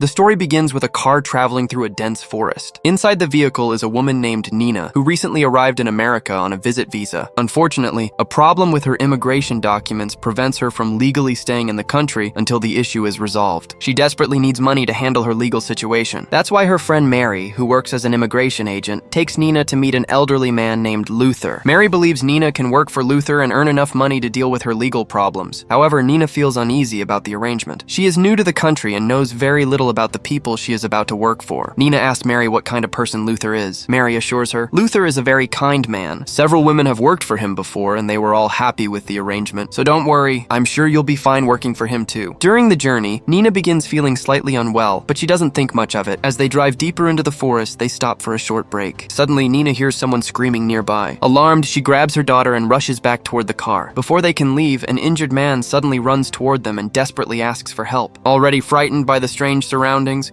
The story begins with a car traveling through a dense forest. Inside the vehicle is a woman named Nina, who recently arrived in America on a visit visa. Unfortunately, a problem with her immigration documents prevents her from legally staying in the country until the issue is resolved. She desperately needs money to handle her legal situation. That's why her friend Mary, who works as an immigration agent, takes Nina to meet an elderly man named Luther. Mary believes Nina can work for Luther and earn enough money to deal with her legal problems. However, Nina feels uneasy about the arrangement. She is new to the country and knows very little about the people she is about to work for. Nina asks Mary what kind of person Luther is. Mary assures her, Luther is a very kind man. Several women have worked for him before and they were all happy with the arrangement. So don't worry, I'm sure you'll be fine working for him too. During the journey, Nina begins feeling slightly unwell, but she doesn't think much of it. As they drive deeper into the forest, they stop for a short break. Suddenly, Nina hears someone screaming nearby. Alarmed, she grabs her daughter and rushes back toward the car. Before they can leave, an injured man suddenly runs toward them and desperately asks for help. Already frightened by the strange surroundings,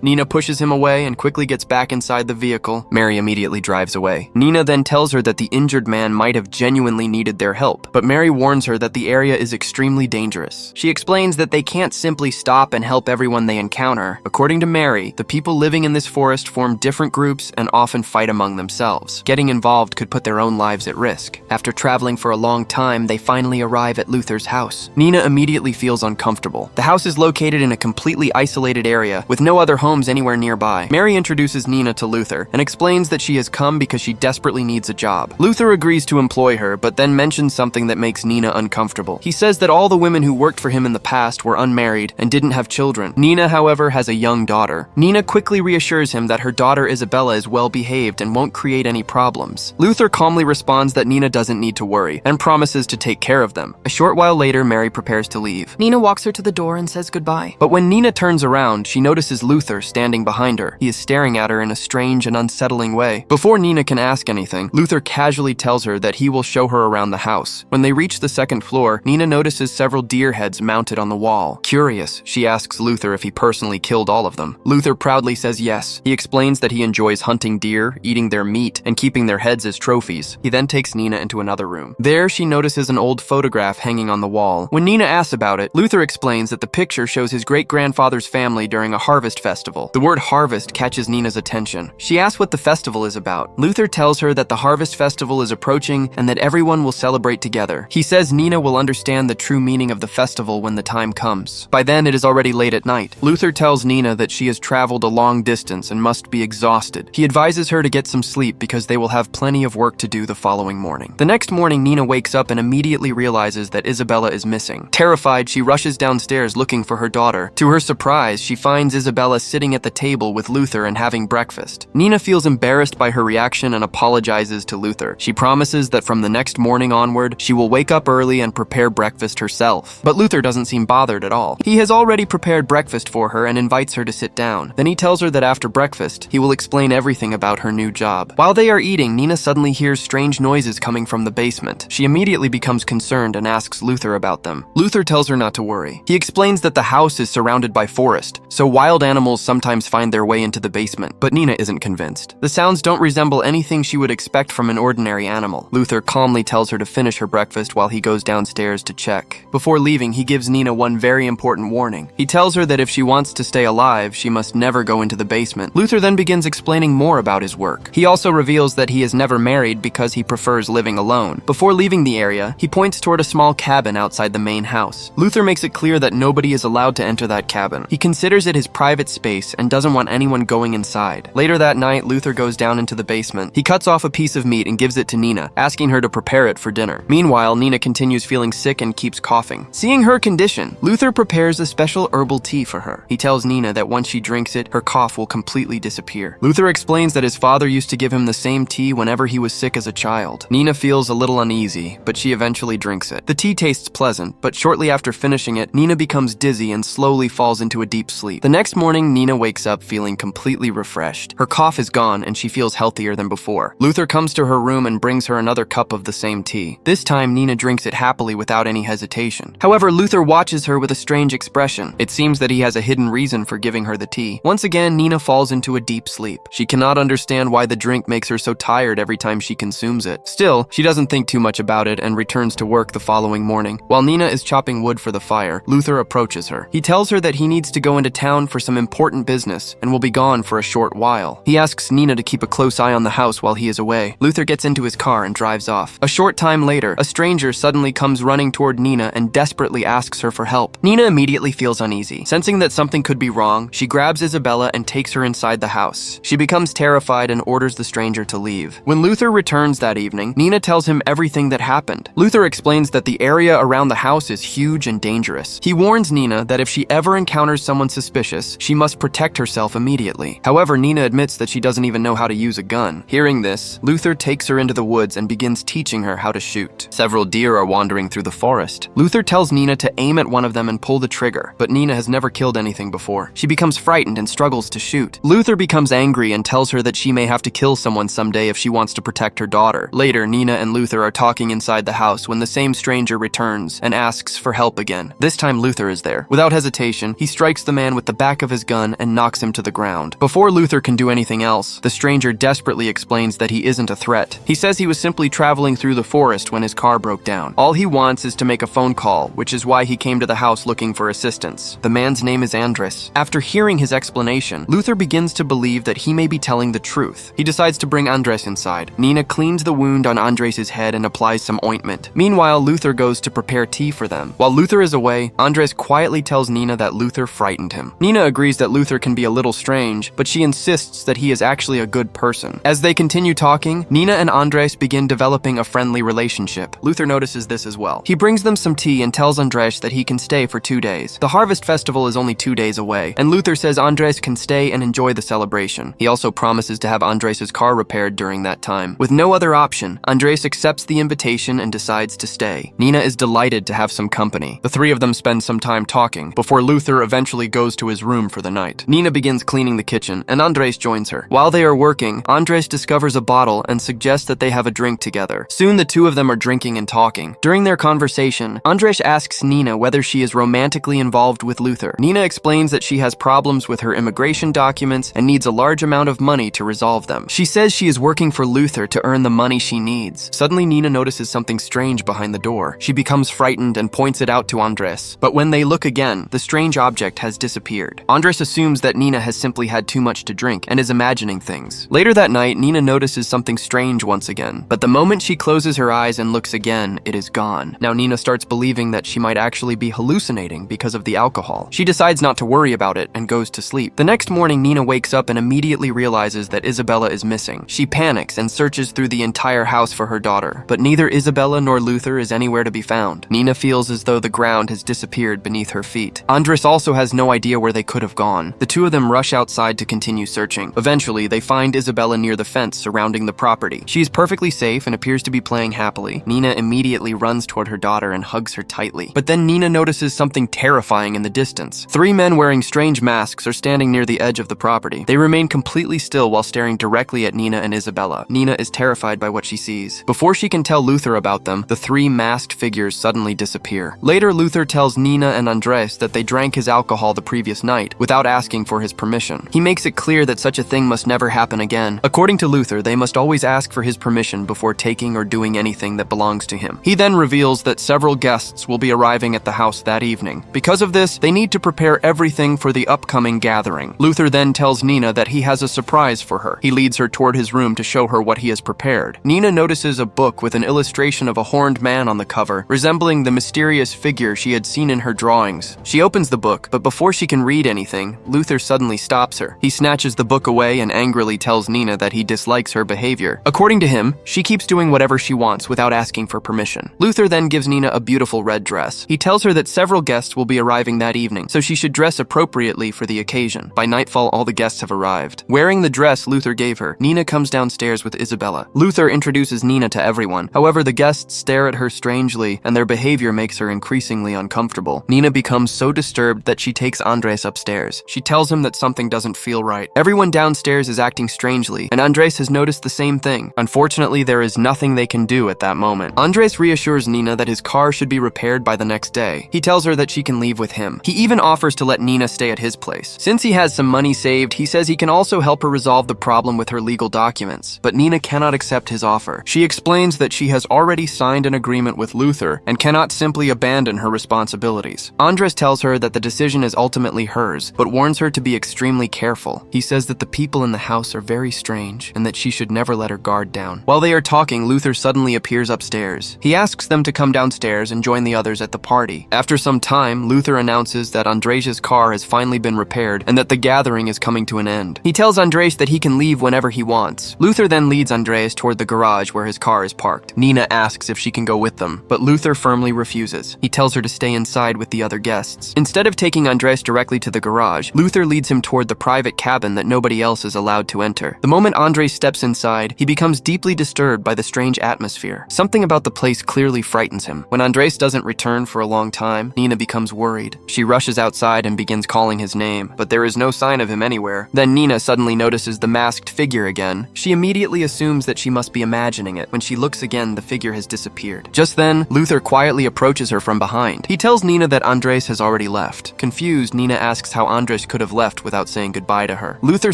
Nina pushes him away and quickly gets back inside the vehicle. Mary immediately drives away. Nina then tells her that the injured man might have genuinely needed their help, but Mary warns her that the area is extremely dangerous. She explains that they can't simply stop and help everyone they encounter. According to Mary, the people living in this forest form different groups and often fight among themselves. Getting involved could put their own lives at risk. After traveling for a long time, they finally arrive at Luther's house. Nina immediately feels uncomfortable. The house is located in a completely isolated area with no other homes anywhere nearby. Mary introduces Nina to Luther and explains that she has come because she desperately needs a job. Luther agrees to employ her, but then mentions something that makes Nina uncomfortable. He says that all the women who worked for him in the past were unmarried and didn't have children. Nina, however, has a young daughter. Nina quickly reassures him that her daughter Isabella is well behaved and won't create any problems. Luther calmly responds that Nina doesn't need to worry and promises to take care of them. A short while later, Mary prepares to leave. Nina walks her to the door and says goodbye. But when Nina turns around, she notices Luther standing behind her. He is staring at her in a strange and unsettling way. Before Nina can ask anything, Luther casually tells her that he will show her around the house. When they reach the second floor, Nina notices several deer heads mounted on the wall. Curious, she asks Luther if he personally killed all of them. Luther proudly says yes. He explains that he enjoys hunting deer, eating their meat, and keeping their heads as trophies. He then takes Nina into another room. There, she notices an old photograph hanging on the wall. When Nina asks about it, Luther explains that the picture shows his great-grandfather's family during a harvest festival. The word harvest catches Nina's attention. She asks what the festival is about. Luther tells her that the harvest festival is approaching and that everyone will celebrate together. He says Nina will understand the true meaning of the festival when the time comes. By then, it is already late at night. Luther tells Nina that she has traveled a long distance and must be exhausted. He advises her to get some sleep because they will have plenty of work to do the following morning. The next morning, Nina wakes up and immediately realizes that Isabella is missing. Terrified, she rushes downstairs looking for her daughter. To her surprise, she finds Isabella sitting at the table with Luther and having breakfast. Nina feels embarrassed by her reaction and apologizes to Luther. She promises that from the next morning onward, she will wake up early and prepare breakfast herself. But Luther doesn't seem bothered at all. He has already prepared breakfast for her and invites her to sit down. Then he tells her that after breakfast, he will explain everything about her new job. While they are eating, Nina suddenly hears strange noises coming from the basement. She immediately becomes concerned and asks Luther about them. Luther tells her not to worry. He explains that the house is surrounded by forest, so wild animals sometimes find their way into the basement, but Nina isn't convinced. The sounds don't resemble anything she would expect from an ordinary animal. Luther calmly tells her to finish her breakfast while he goes downstairs to check. Before leaving, he gives Nina one very important warning. He tells her that if she wants to stay alive, she must never go into the basement. Luther then begins explaining more about his work. He also reveals that he is never married because he prefers living alone. Before leaving the area, he points toward a small cabin outside the main house. Luther makes it clear that nobody is allowed to enter that cabin. He considers it his private space and doesn't want anyone going inside. Later that night, Luther goes down into the basement. He cuts off a piece of meat and gives it to Nina, asking her to prepare it for dinner. Meanwhile, Nina continues feeling sick and keeps coughing. Seeing her condition, Luther prepares a special herbal tea for her. He tells Nina that once she drinks it, her cough will completely disappear. Luther explains that his father used to give him the same tea whenever he was sick as a child. Nina feels a little uneasy, but she eventually drinks it. The tea tastes pleasant, but shortly after finishing it, Nina becomes dizzy and slowly falls into a deep sleep. The next morning, Nina wakes up feeling completely refreshed. Her cough is gone and she feels healthier than before. Luther comes to her room and brings her another cup of the same tea. This time, Nina drinks it happily without any hesitation. However, Luther watches her with a strange expression. It seems that he has a hidden reason for giving her the tea. Once again, Nina falls into a deep sleep. She cannot understand why the drink makes her so tired every time she consumes it. Still, she doesn't think too much about it and returns to work the following morning. While Nina is chopping wood for the fire, Luther approaches her. He tells her that he needs to go into town for for some important business and will be gone for a short while. He asks Nina to keep a close eye on the house while he is away. Luther gets into his car and drives off. A short time later, a stranger suddenly comes running toward Nina and desperately asks her for help. Nina immediately feels uneasy. Sensing that something could be wrong, she grabs Isabella and takes her inside the house. She becomes terrified and orders the stranger to leave. When Luther returns that evening, Nina tells him everything that happened. Luther explains that the area around the house is huge and dangerous. He warns Nina that if she ever encounters someone suspicious, she must protect herself immediately. However, Nina admits that she doesn't even know how to use a gun. Hearing this, Luther takes her into the woods and begins teaching her how to shoot. Several deer are wandering through the forest. Luther tells Nina to aim at one of them and pull the trigger, but Nina has never killed anything before. She becomes frightened and struggles to shoot. Luther becomes angry and tells her that she may have to kill someone someday if she wants to protect her daughter. Later, Nina and Luther are talking inside the house when the same stranger returns and asks for help again. This time Luther is there. Without hesitation, he strikes the man with the back of his gun and knocks him to the ground. Before Luther can do anything else, the stranger desperately explains that he isn't a threat. He says he was simply traveling through the forest when his car broke down. All he wants is to make a phone call, which is why he came to the house looking for assistance. The man's name is Andres. After hearing his explanation, Luther begins to believe that he may be telling the truth. He decides to bring Andres inside. Nina cleans the wound on Andres' head and applies some ointment. Meanwhile, Luther goes to prepare tea for them. While Luther is away, Andres quietly tells Nina that Luther frightened him. Nina agrees that Luther can be a little strange, but she insists that he is actually a good person. As they continue talking, Nina and Andres begin developing a friendly relationship. Luther notices this as well. He brings them some tea and tells Andres that he can stay for 2 days. The harvest festival is only 2 days away, and Luther says Andres can stay and enjoy the celebration. He also promises to have Andres' car repaired during that time. With no other option, Andres accepts the invitation and decides to stay. Nina is delighted to have some company. The three of them spend some time talking before Luther eventually goes to his room for the night. Nina begins cleaning the kitchen, and Andres joins her. While they are working, Andres discovers a bottle and suggests that they have a drink together. Soon the two of them are drinking and talking. During their conversation, Andres asks Nina whether she is romantically involved with Luther. Nina explains that she has problems with her immigration documents and needs a large amount of money to resolve them. She says she is working for Luther to earn the money she needs. Suddenly, Nina notices something strange behind the door. She becomes frightened and points it out to Andres. But when they look again, the strange object has disappeared. Andres assumes that Nina has simply had too much to drink and is imagining things. Later that night, Nina notices something strange once again. But the moment she closes her eyes and looks again, it is gone. Now Nina starts believing that she might actually be hallucinating because of the alcohol. She decides not to worry about it and goes to sleep. The next morning, Nina wakes up and immediately realizes that Isabella is missing. She panics and searches through the entire house for her daughter, but neither Isabella nor Luther is anywhere to be found. Nina feels as though the ground has disappeared beneath her feet. Andres also has no idea where they could have gone. The two of them rush outside to continue searching. Eventually, they find Isabella near the fence surrounding the property. She is perfectly safe and appears to be playing happily. Nina immediately runs toward her daughter and hugs her tightly. But then Nina notices something terrifying in the distance. 3 men wearing strange masks are standing near the edge of the property. They remain completely still while staring directly at Nina and Isabella. Nina is terrified by what she sees. Before she can tell Luther about them, the 3 masked figures suddenly disappear. Later, Luther tells Nina and Andres that they drank his alcohol the previous night without asking for his permission. He makes it clear that such a thing must never happen again. According to Luther, they must always ask for his permission before taking or doing anything that belongs to him. He then reveals that several guests will be arriving at the house that evening. Because of this, they need to prepare everything for the upcoming gathering. Luther then tells Nina that he has a surprise for her. He leads her toward his room to show her what he has prepared. Nina notices a book with an illustration of a horned man on the cover, resembling the mysterious figure she had seen in her drawings. She opens the book, but before she can read anything, Luther suddenly stops her. He snatches the book away and angrily tells Nina that he dislikes her behavior. According to him, she keeps doing whatever she wants without asking for permission. Luther then gives Nina a beautiful red dress. He tells her that several guests will be arriving that evening, so she should dress appropriately for the occasion. By nightfall, all the guests have arrived. Wearing the dress Luther gave her, Nina comes downstairs with Isabella. Luther introduces Nina to everyone. However, the guests stare at her strangely, and their behavior makes her increasingly uncomfortable. Nina becomes so disturbed that she takes Andres upstairs. She tells him that something doesn't feel right. Everyone downstairs is acting strangely, and Andres has noticed the same thing. Unfortunately, there is nothing they can do at that moment. Andres reassures Nina that his car should be repaired by the next day. He tells her that she can leave with him. He even offers to let Nina stay at his place. Since he has some money saved, he says he can also help her resolve the problem with her legal documents. But Nina cannot accept his offer. She explains that she has already signed an agreement with Luther and cannot simply abandon her responsibilities. Andres tells her that the decision is ultimately hers, hers, but warns her to be extremely careful. He says that the people in the house are very strange and that she should never let her guard down. While they are talking, Luther suddenly appears upstairs. He asks them to come downstairs and join the others at the party. After some time, Luther announces that Andreas's car has finally been repaired and that the gathering is coming to an end. He tells Andreas that he can leave whenever he wants. Luther then leads Andreas toward the garage where his car is parked. Nina asks if she can go with them, but Luther firmly refuses. He tells her to stay inside with the other guests. Instead of taking Andreas directly to the garage, Luther leads him toward the private cabin that nobody else is allowed to enter. The moment Andres steps inside, he becomes deeply disturbed by the strange atmosphere. Something about the place clearly frightens him. When Andres doesn't return for a long time, Nina becomes worried. She rushes outside and begins calling his name, but there is no sign of him anywhere. Then Nina suddenly notices the masked figure again. She immediately assumes that she must be imagining it. When she looks again, the figure has disappeared. Just then, Luther quietly approaches her from behind. He tells Nina that Andres has already left. Confused, Nina asks how Andres could have left without saying goodbye to her. Luther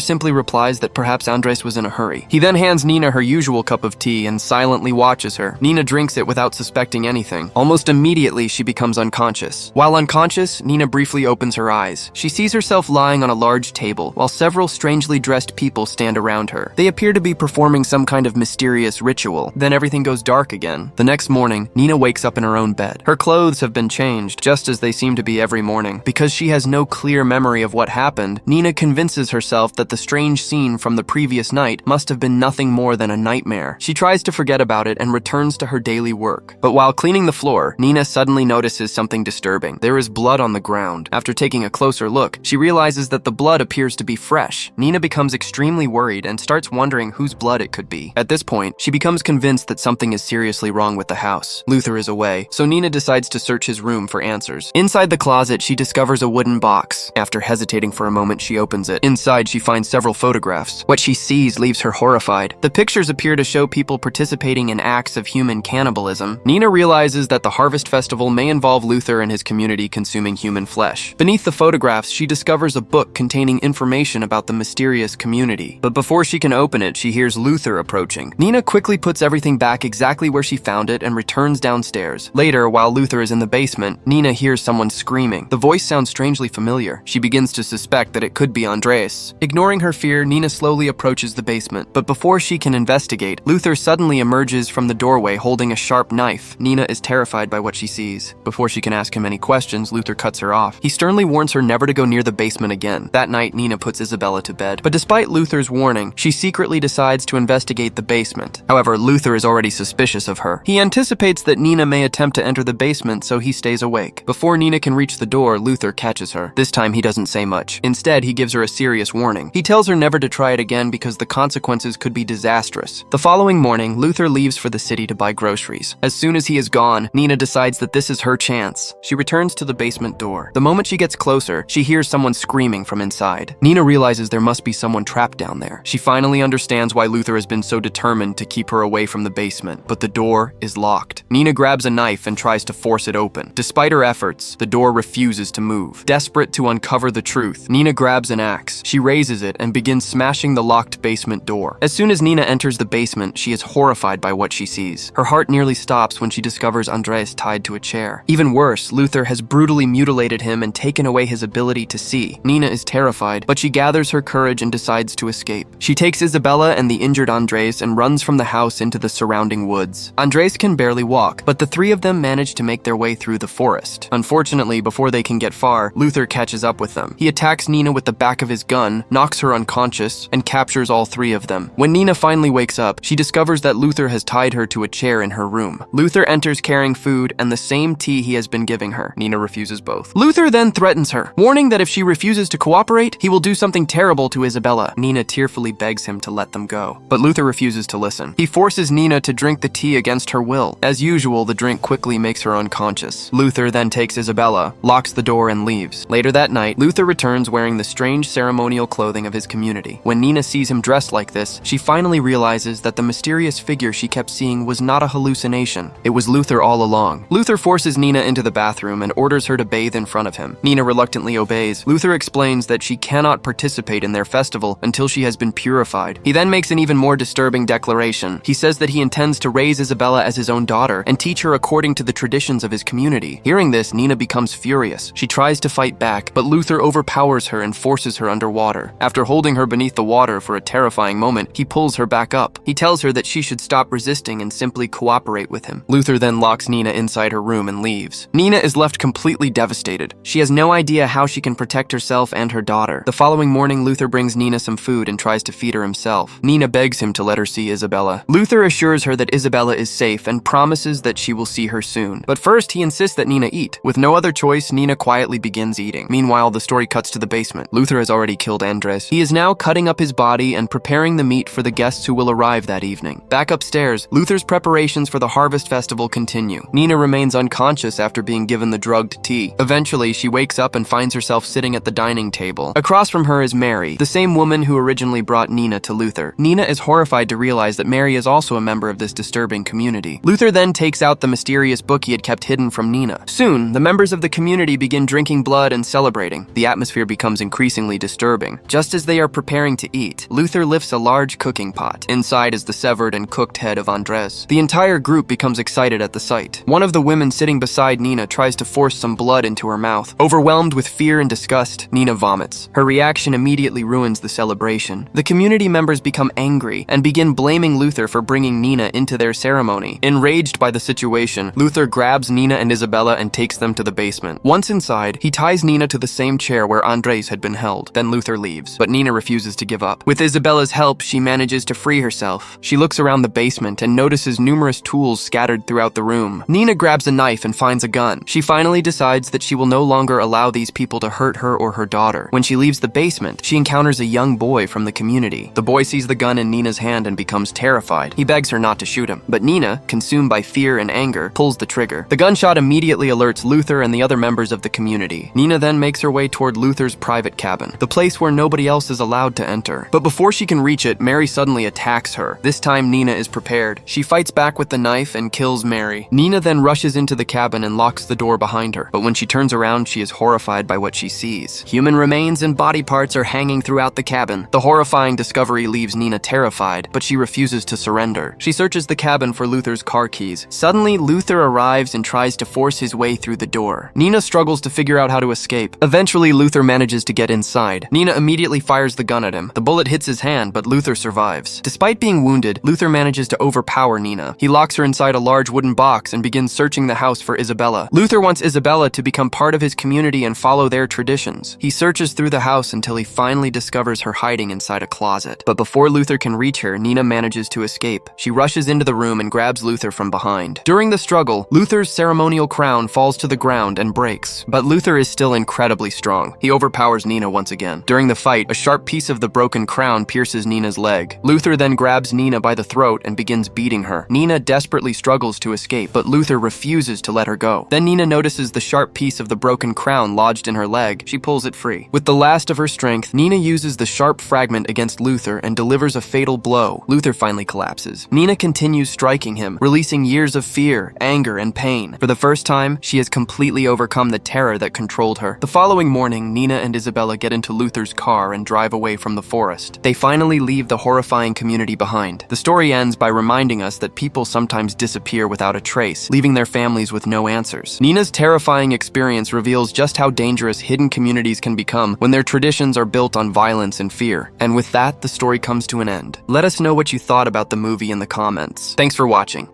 simply replies that perhaps Andres was in a hurry. He then hands Nina her usual cup of tea and silently watches her. Nina drinks it without suspecting anything. Almost immediately, she becomes unconscious. While unconscious, Nina briefly opens her eyes. She sees herself lying on a large table, while several strangely dressed people stand around her. They appear to be performing some kind of mysterious ritual. Then everything goes dark again. The next morning, Nina wakes up in her own bed. Her clothes have been changed, just as they seem to be every morning. Because she has no clear memory of what happened, Nina convinces herself that the strange scene from the previous night must have been nothing more than a nightmare. She tries to forget about it and returns to her daily work. But while cleaning the floor, Nina suddenly notices something disturbing. There is blood on the ground. After taking a closer look, she realizes that the blood appears to be fresh. Nina becomes extremely worried and starts wondering whose blood it could be. At this point, she becomes convinced that something is seriously wrong with the house. Luther is away, so Nina decides to search his room for answers. Inside the closet, she discovers a wooden box. After hesitating for a moment, she opens it. Inside, she finds several photographs. What she sees leaves her horrified. The pictures appear to show people participating in acts of human cannibalism. Nina realizes that the Harvest Festival may involve Luther and his community consuming human flesh. Beneath the photographs, she discovers a book containing information about the mysterious community. But before she can open it, she hears Luther approaching. Nina quickly puts everything back exactly where she found it and returns downstairs. Later, while Luther is in the basement, Nina hears someone screaming. The voice sounds strangely familiar. She begins to suspect that it could be Andreas. Ignoring her fear, Nina slowly approaches the basement. But before she can investigate, Luther suddenly emerges from the doorway holding a sharp knife. Nina is terrified by what she sees. Before she can ask him any questions, Luther cuts her off. He sternly warns her never to go near the basement again. That night, Nina puts Isabella to bed. But despite Luther's warning, she secretly decides to investigate the basement. However, Luther is already suspicious of her. He anticipates that Nina may attempt to enter the basement, so he stays awake. Before Nina can reach the door, Luther catches her. This time, he doesn't say much. Instead, he gives her a serious warning. He tells her never to try it again because the consequences could be disastrous. The following morning, Luther leaves for the city to buy groceries. As soon as he is gone, Nina decides that this is her chance. She returns to the basement door. The moment she gets closer, she hears someone screaming from inside. Nina realizes there must be someone trapped down there. She finally understands why Luther has been so determined to keep her away from the basement, but the door is locked. Nina grabs a knife and tries to force it open. Despite her efforts, the door refuses to move. Desperate to uncover the truth, Nina grabs an axe. She raises it and begins smashing the locked basement door. As soon as Nina enters the basement, she is horrified by what she sees. Her heart nearly stops when she discovers Andreas tied to a chair. Even worse, Luther has brutally mutilated him and taken away his ability to see. Nina is terrified, but she gathers her courage and decides to escape. She takes Isabella and the injured Andres and runs from the house into the surrounding woods. Andres can barely walk, but the three of them manage to make their way through the forest. Unfortunately, before they can get far, Luther catches up with them. He attacks Nina with the back of his gun, knocks her unconscious, and captures all three of them. When Nina finally wakes up, she discovers that Luther has tied her to a chair in her room. Luther enters carrying food and the same tea he has been giving her. Nina refuses both. Luther then threatens her, warning that if she refuses to cooperate, he will do something terrible to Isabella. Nina tearfully begs him to let them go, but Luther refuses to listen. He forces Nina to drink the tea against her will. As usual, the drink quickly makes her unconscious. Luther then takes Isabella, locks the door, and leaves. Later that night, Luther returns wearing the strange ceremonial clothing of his community. When Nina sees him dressed like this, she finally realizes that the mysterious figure she kept seeing was not a hallucination. It was Luther all along. Luther forces Nina into the bathroom and orders her to bathe in front of him. Nina reluctantly obeys. Luther explains that she cannot participate in their festival until she has been purified. He then makes an even more disturbing declaration. He says that he intends to raise Isabella as his own daughter and teach her according to the traditions of his community. Hearing this, Nina becomes furious. She tries to fight back, but but Luther overpowers her and forces her underwater. After holding her beneath the water for a terrifying moment, he pulls her back up. He tells her that she should stop resisting and simply cooperate with him. Luther then locks Nina inside her room and leaves. Nina is left completely devastated. She has no idea how she can protect herself and her daughter. The following morning, Luther brings Nina some food and tries to feed her himself. Nina begs him to let her see Isabella. Luther assures her that Isabella is safe and promises that she will see her soon. But first, he insists that Nina eat. With no other choice, Nina quietly begins eating. Meanwhile, the story cuts to the basement. Luther has already killed Andres. He is now cutting up his body and preparing the meat for the guests who will arrive that evening. Back upstairs, Luther's preparations for the harvest festival continue. Nina remains unconscious after being given the drugged tea. Eventually, she wakes up and finds herself sitting at the dining table. Across from her is Mary, the same woman who originally brought Nina to Luther. Nina is horrified to realize that Mary is also a member of this disturbing community. Luther then takes out the mysterious book he had kept hidden from Nina. Soon, the members of the community begin drinking blood and celebrating. The atmosphere becomes increasingly disturbing. Just as they are preparing to eat, Luther lifts a large cooking pot. Inside is the severed and cooked head of Andres. The entire group becomes excited at the sight. One of the women sitting beside Nina tries to force some blood into her mouth. Overwhelmed with fear and disgust, Nina vomits. Her reaction immediately ruins the celebration. The community members become angry and begin blaming Luther for bringing Nina into their ceremony. Enraged by the situation, Luther grabs Nina and Isabella and takes them to the basement. Once inside, he ties Nina to the same chair where Andres had been held. Then Luther leaves, but Nina refuses to give up. With Isabella's help, she manages to free herself. She looks around the basement and notices numerous tools scattered throughout the room. Nina grabs a knife and finds a gun. She finally decides that she will no longer allow these people to hurt her or her daughter. When she leaves the basement, she encounters a young boy from the community. The boy sees the gun in Nina's hand and becomes terrified. He begs her not to shoot him, but Nina, consumed by fear and anger, pulls the trigger. The gunshot immediately alerts Luther and the other members of the community. Nina then makes her way toward Luther's private cabin, the place where nobody else is allowed to enter. But before she can reach it, Mary suddenly attacks her. This time, Nina is prepared. She fights back with the knife and kills Mary. Nina then rushes into the cabin and locks the door behind her. But when she turns around, she is horrified by what she sees. Human remains and body parts are hanging throughout the cabin. The horrifying discovery leaves Nina terrified, but she refuses to surrender. She searches the cabin for Luther's car keys. Suddenly, Luther arrives and tries to force his way through the door. Nina struggles to figure out how to escape. Eventually, Luther manages to get inside. Nina immediately fires the gun at him. The bullet hits his hand, but Luther survives. Despite being wounded, Luther manages to overpower Nina. He locks her inside a large wooden box and begins searching the house for Isabella. Luther wants Isabella to become part of his community and follow their traditions. He searches through the house until he finally discovers her hiding inside a closet. But before Luther can reach her, Nina manages to escape. She rushes into the room and grabs Luther from behind. During the struggle, Luther's ceremonial crown falls to the ground and breaks, but Luther is still incredibly strong. He overpowers Nina once again. During the fight, a sharp piece of the broken crown pierces Nina's leg. Luther then grabs Nina by the throat and begins beating her. Nina desperately struggles to escape, but Luther refuses to let her go. Then Nina notices the sharp piece of the broken crown lodged in her leg. She pulls it free. With the last of her strength, Nina uses the sharp fragment against Luther and delivers a fatal blow. Luther finally collapses. Nina continues striking him, releasing years of fear, anger, and pain. For the first time, she has completely overcome the terror that controlled her. The following morning, Nina and Isabella get into Luther's car and drive away from the forest. They finally leave the horrifying community behind. The story ends by reminding us that people sometimes disappear without a trace, leaving their families with no answers. Nina's terrifying experience reveals just how dangerous hidden communities can become when their traditions are built on violence and fear. And with that, the story comes to an end. Let us know what you thought about the movie in the comments. Thanks for watching.